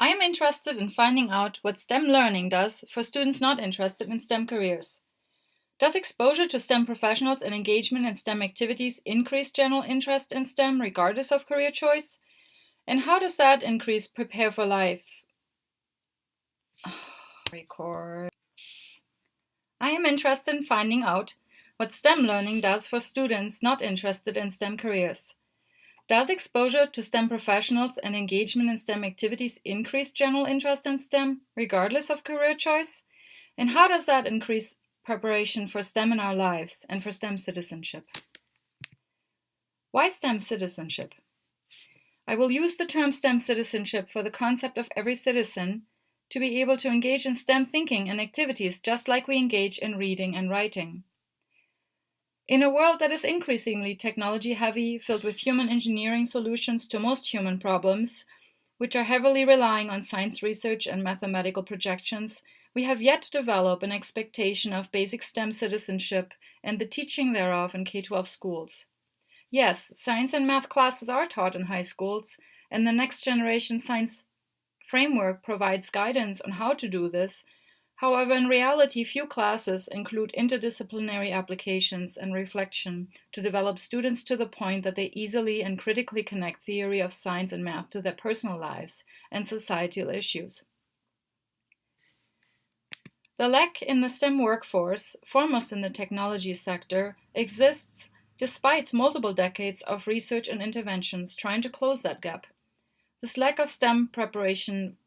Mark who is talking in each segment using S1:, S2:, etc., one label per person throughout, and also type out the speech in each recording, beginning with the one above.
S1: I am interested in finding out what STEM learning does for students not interested in STEM careers. Does exposure to STEM professionals and engagement in STEM activities increase general interest in STEM regardless of career choice? And how does that increase prepare for life? Record. I am interested in finding out what STEM learning does for students not interested in STEM careers. Does exposure to STEM professionals and engagement in STEM activities increase general interest in STEM, regardless of career choice? And how does that increase preparation for STEM in our lives and for STEM citizenship? Why STEM citizenship? I will use the term STEM citizenship for the concept of every citizen to be able to engage in STEM thinking and activities just like we engage in reading and writing. In a world that is increasingly technology-heavy, filled with human engineering solutions to most human problems, which are heavily relying on science research and mathematical projections, we have yet to develop an expectation of basic STEM citizenship and the teaching thereof in K-12 schools. Yes, science and math classes are taught in high schools, and the Next Generation Science Framework provides guidance on how to do this. However, in reality, few classes include interdisciplinary applications and reflection to develop students to the point that they easily and critically connect theory of science and math to their personal lives and societal issues. The lack in the STEM workforce, foremost in the technology sector, exists despite multiple decades of research and interventions trying to close that gap. This lack of STEM preparation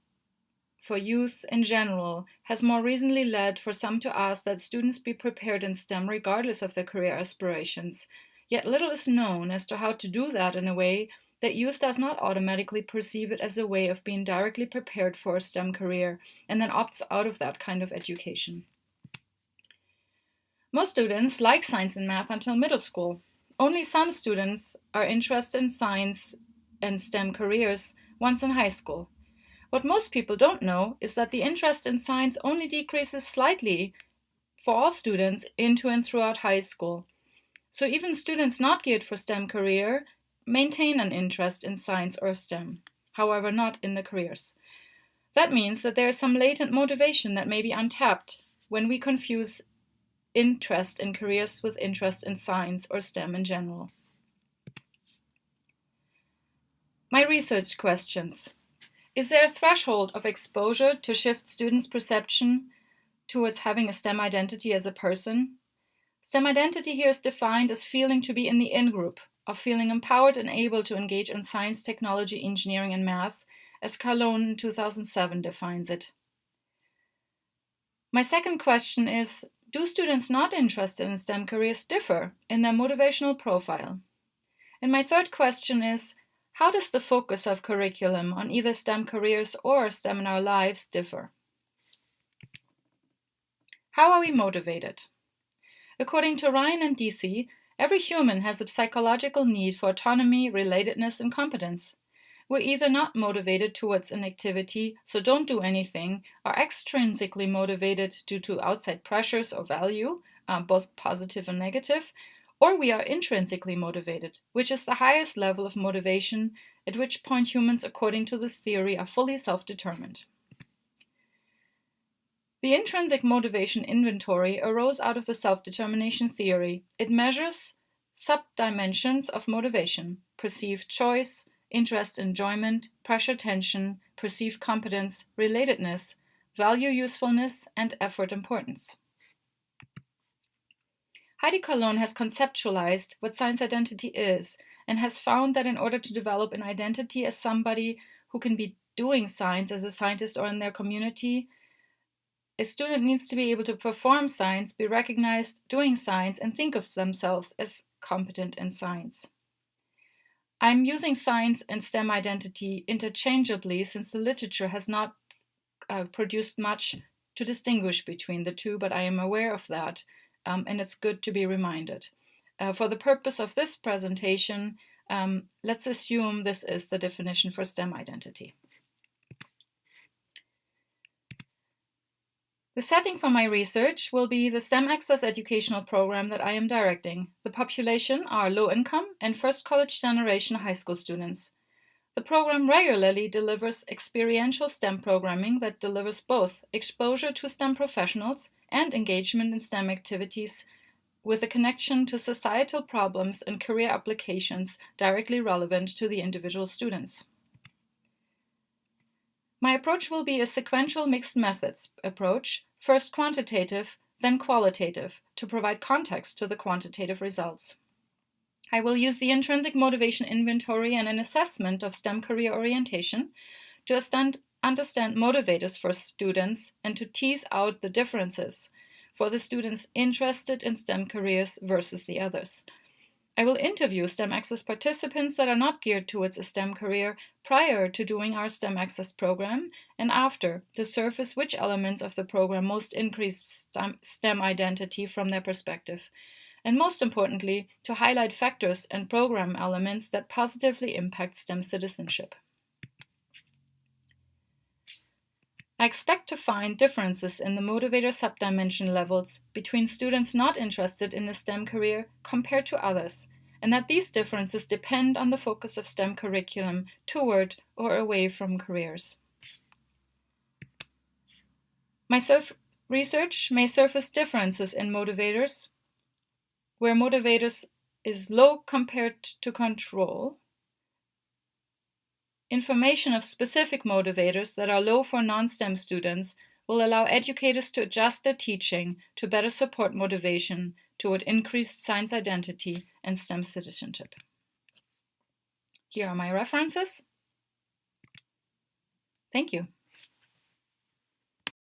S1: for youth in general has more recently led for some to ask that students be prepared in STEM regardless of their career aspirations. Yet little is known as to how to do that in a way that youth does not automatically perceive it as a way of being directly prepared for a STEM career and then opts out of that kind of education. Most students like science and math until middle school. Only some students are interested in science and STEM careers once in high school. What most people don't know is that the interest in science only decreases slightly for all students into and throughout high school. So even students not geared for STEM career maintain an interest in science or STEM, however not in the careers. That means that there is some latent motivation that may be untapped when we confuse interest in careers with interest in science or STEM in general. My research questions. Is there a threshold of exposure to shift students' perception towards having a STEM identity as a person? STEM identity here is defined as feeling to be in the in-group, of feeling empowered and able to engage in science, technology, engineering, and math, as Calonne in 2007 defines it. My second question is, do students not interested in STEM careers differ in their motivational profile? And my third question is, how does the focus of curriculum on either STEM careers or STEM in our lives differ? How are we motivated? According to Ryan and Deci, every human has a psychological need for autonomy, relatedness, and competence. We're either not motivated towards an activity, so don't do anything, or extrinsically motivated due to outside pressures or value, both positive and negative, or we are intrinsically motivated, which is the highest level of motivation, at which point humans, according to this theory, are fully self-determined. The intrinsic motivation inventory arose out of the self-determination theory. It measures sub-dimensions of motivation: perceived choice, interest, enjoyment, pressure, tension, perceived competence, relatedness, value, usefulness, and effort, importance. Heidi Calonne has conceptualized what science identity is and has found that in order to develop an identity as somebody who can be doing science as a scientist or in their community, a student needs to be able to perform science, be recognized doing science, and think of themselves as competent in science. I'm using science and STEM identity interchangeably since the literature has not produced much to distinguish between the two, but I am aware of that. And it's good to be reminded. For the purpose of this presentation, let's assume this is the definition for STEM identity. The setting for my research will be the STEM Access educational program that I am directing. The population are low income and first college generation high school students. The program regularly delivers experiential STEM programming that delivers both exposure to STEM professionals and engagement in STEM activities with a connection to societal problems and career applications directly relevant to the individual students. My approach will be a sequential mixed methods approach, first quantitative, then qualitative, to provide context to the quantitative results. I will use the intrinsic motivation inventory and an assessment of STEM career orientation to understand motivators for students and to tease out the differences for the students interested in STEM careers versus the others. I will interview STEM Access participants that are not geared towards a STEM career prior to doing our STEM Access program and after to surface which elements of the program most increase STEM identity from their perspective, and most importantly, to highlight factors and program elements that positively impact STEM citizenship. I expect to find differences in the motivator subdimension levels between students not interested in a STEM career compared to others, and that these differences depend on the focus of STEM curriculum toward or away from careers. My research may surface differences in motivators, where motivators is low compared to control. Information of specific motivators that are low for non-STEM students will allow educators to adjust their teaching to better support motivation toward increased science identity and STEM citizenship. Here are my references. Thank you.